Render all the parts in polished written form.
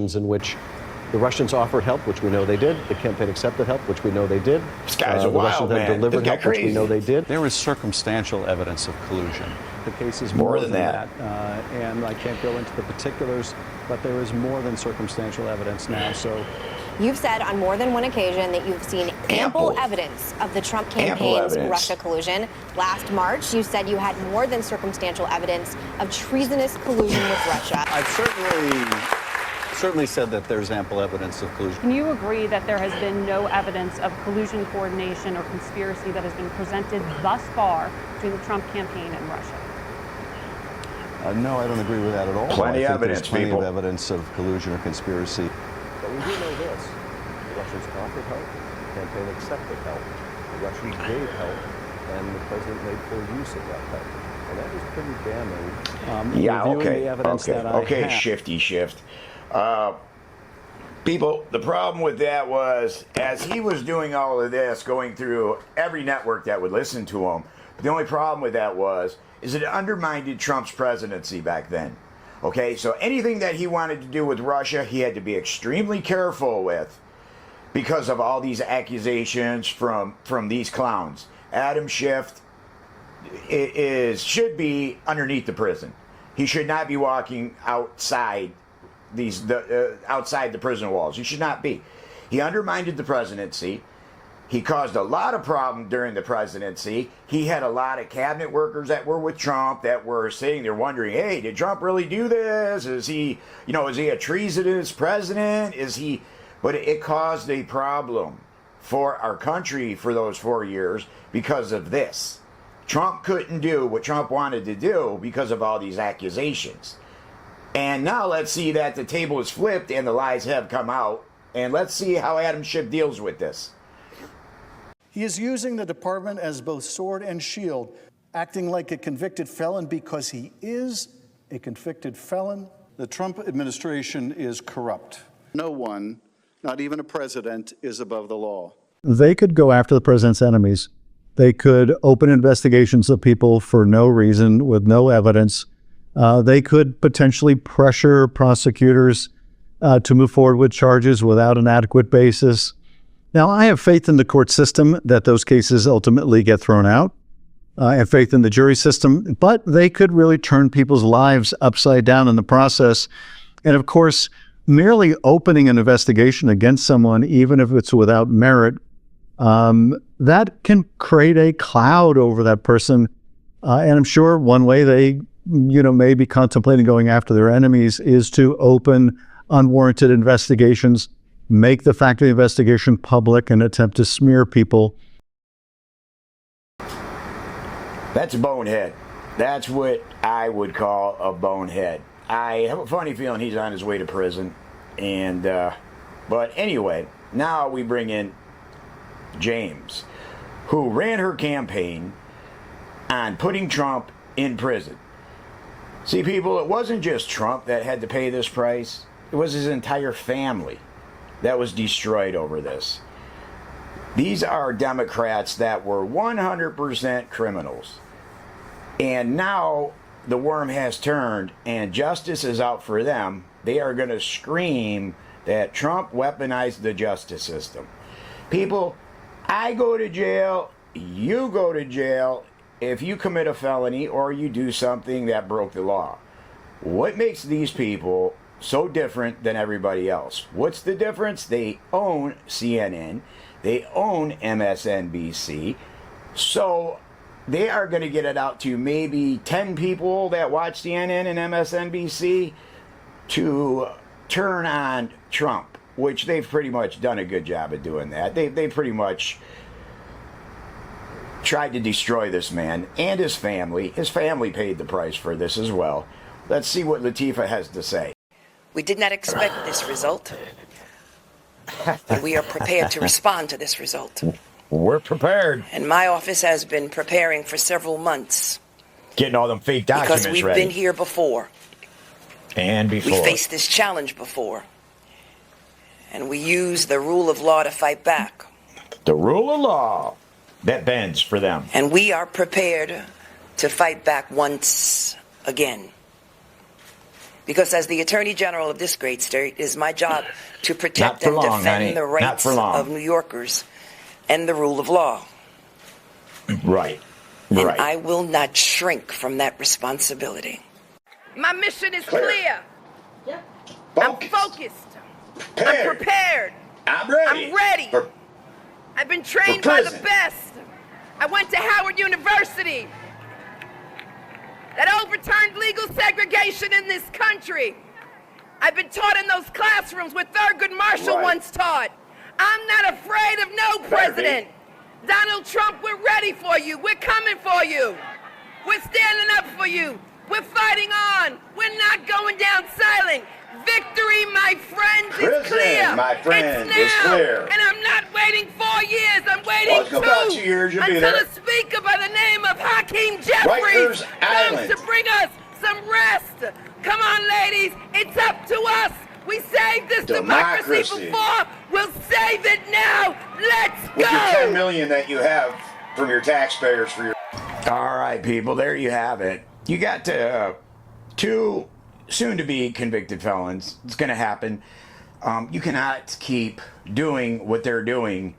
in which the Russians offered help, which we know they did. The campaign accepted help, which we know they did. This guy's a the wild Russians man. have delivered help, which we know they did. There is circumstantial evidence of collusion. The case is more than that. And I can't go into the particulars, but there is more than circumstantial evidence now. So you've said on more than one occasion that you've seen ample evidence of the Trump campaign's Russia collusion. Last March, you said you had more than circumstantial evidence of treasonous collusion with Russia. I've certainly said that there's ample evidence of collusion. Can you agree that there has been no evidence of collusion, coordination, or conspiracy that has been presented thus far between the Trump campaign and Russia? No, I don't agree with that at all. Plenty of evidence, there's plenty people. of evidence of collusion or conspiracy. But we do know this. The Russians offered help. The campaign accepted help. The Russians gave help. And the president made full use of that help. And that was pretty damning. Yeah, okay. The evidence that I have. Shifty shift. People, the problem with that was, as he was doing all of this, going through every network that would listen to him, the only problem with that is it undermined Trump's presidency back then. Okay, so anything that he wanted to do with Russia, he had to be extremely careful with because of all these accusations from these clowns. Adam Schiff should be underneath the prison. He should not be walking outside outside the prison walls. He should not be. He undermined the presidency. He caused a lot of problem during the presidency. He had a lot of cabinet workers that were with Trump that were sitting there wondering, hey, did Trump really do this? Is he a treasonous president? But it caused a problem for our country for those 4 years because of this. Trump couldn't do what Trump wanted to do because of all these accusations. And now let's see that the table is flipped and the lies have come out. And let's see how Adam Schiff deals with this. He is using the department as both sword and shield, acting like a convicted felon because he is a convicted felon. The Trump administration is corrupt. No one, not even a president, is above the law. They could go after the president's enemies. They could open investigations of people for no reason, with no evidence. They could potentially pressure prosecutors to move forward with charges without an adequate basis. Now, I have faith in the court system that those cases ultimately get thrown out. I have faith in the jury system, but they could really turn people's lives upside down in the process. And of course, merely opening an investigation against someone, even if it's without merit, that can create a cloud over that person. And I'm sure one way they may be contemplating going after their enemies is to open unwarranted investigations, make the fact of the investigation public, and attempt to smear people. That's a bonehead. That's what I would call a bonehead. I have a funny feeling he's on his way to prison. But anyway, now we bring in James, who ran her campaign on putting Trump in prison. See, people, it wasn't just Trump that had to pay this price. It was his entire family that was destroyed over this. These are Democrats that were 100% criminals. And now the worm has turned and justice is out for them. They are going to scream that Trump weaponized the justice system. People, I go to jail, you go to jail if you commit a felony or you do something that broke the law. What makes these people so different than everybody else? What's the difference? They own CNN. They own MSNBC. So they are going to get it out to maybe 10 people that watch CNN and MSNBC to turn on Trump, which they've pretty much done a good job of doing that. They pretty much tried to destroy this man and his family. His family paid the price for this as well. Let's see what Latifa has to say. We did not expect this result, but we are prepared to respond to this result. We're prepared. And my office has been preparing for several months. Getting all them fake documents because we've ready. been here before. And before. We faced this challenge before. And we use the rule of law to fight back. The rule of law that bends for them. And we are prepared to fight back once again. Because as the Attorney General of this great state, it is my job to protect and defend the rights of New Yorkers and the rule of law. Right. And I will not shrink from that responsibility. My mission is clear. I'm focused. I'm prepared. I'm ready. I'm ready. I've been trained by the best. I went to Howard University. That overturned legal segregation in this country. I've been taught in those classrooms where Thurgood Marshall once taught. I'm not afraid of no president. Donald Trump, we're ready for you. We're coming for you. We're standing up for you. We're fighting on. We're not going down silent. Victory, my friends, is clear. My friend, it's now. is clear. And I'm not waiting 4 years. I'm waiting about 2 years, you'll be until there. a speaker by the name of Hakeem Jeffries comes to bring us some rest. Come on, ladies. It's up to us. We saved this democracy before. We'll save it now. Let's go. With your 10 million that you have from your taxpayers for your... All right, people, there you have it. You got two soon-to-be convicted felons. It's going to happen. You cannot keep doing what they're doing,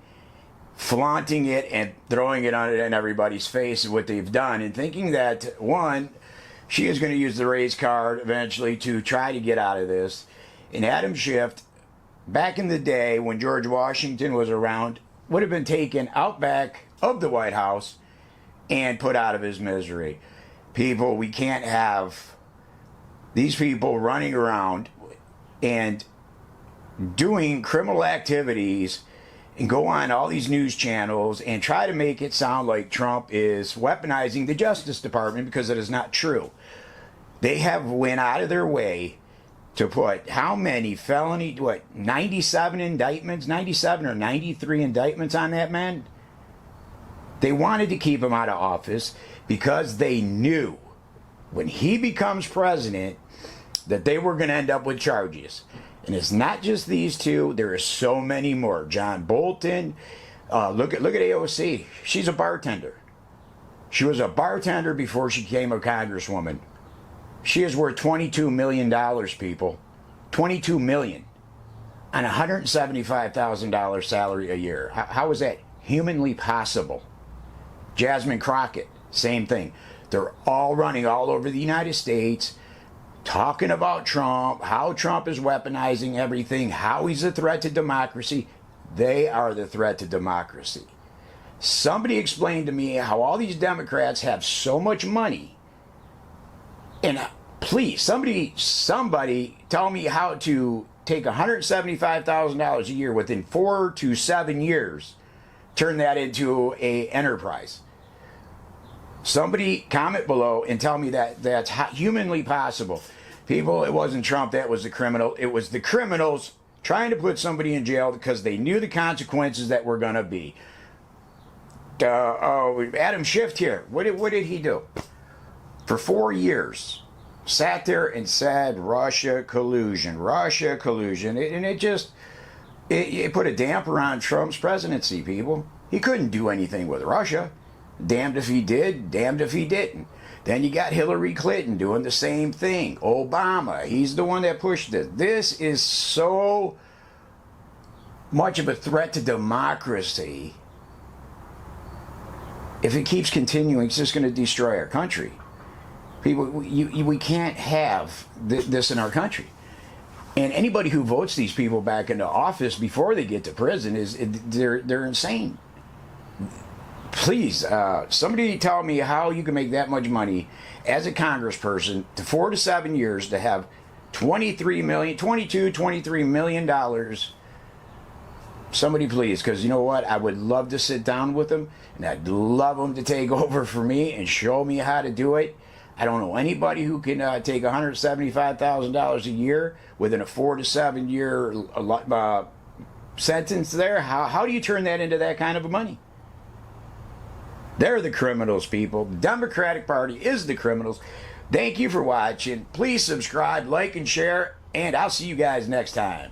flaunting it and throwing it on in everybody's face, what they've done, and thinking that, one, she is going to use the race card eventually to try to get out of this. And Adam Schiff, back in the day when George Washington was around, would have been taken out back of the White House and put out of his misery. People, we can't have these people running around and doing criminal activities and go on all these news channels and try to make it sound like Trump is weaponizing the Justice Department, because it is not true. They have went out of their way to put how many felony, 97 indictments, 97 or 93 indictments on that man? They wanted to keep him out of office because they knew when he becomes president that they were going to end up with charges. And it's not just these two. There are so many more. John Bolton. Look at AOC. She's a bartender. She was a bartender before she became a congresswoman. She is worth $22 million, people. $22 million on a $175,000 salary a year. How is that humanly possible? Jasmine Crockett, same thing. They're all running all over the United States, talking about Trump, how Trump is weaponizing everything, how he's a threat to democracy. They are the threat to democracy. Somebody explained to me how all these Democrats have so much money. And please, somebody tell me how to take $175,000 a year within 4 to 7 years, turn that into an enterprise. Somebody comment below and tell me that that's humanly possible. People, it wasn't Trump that was the criminal. It was the criminals trying to put somebody in jail because they knew the consequences that were going to be. Adam Schiff here. What did he do? For 4 years, sat there and said Russia collusion, and it put a damper on Trump's presidency, people. He couldn't do anything with Russia. Damned if he did, damned if he didn't. Then you got Hillary Clinton doing the same thing. Obama, he's the one that pushed it. This is so much of a threat to democracy. If it keeps continuing, it's just going to destroy our country. People, we can't have this in our country. And anybody who votes these people back into office before they get to prison they're insane. Please, somebody tell me how you can make that much money as a congressperson to 4 to 7 years to have $23 million. Somebody please, because you know what? I would love to sit down with them, and I'd love them to take over for me and show me how to do it. I don't know anybody who can take $175,000 a year within a 4 to 7 year sentence there. How do you turn that into that kind of money? They're the criminals, people. The Democratic Party is the criminals. Thank you for watching. Please subscribe, like, and share, and I'll see you guys next time.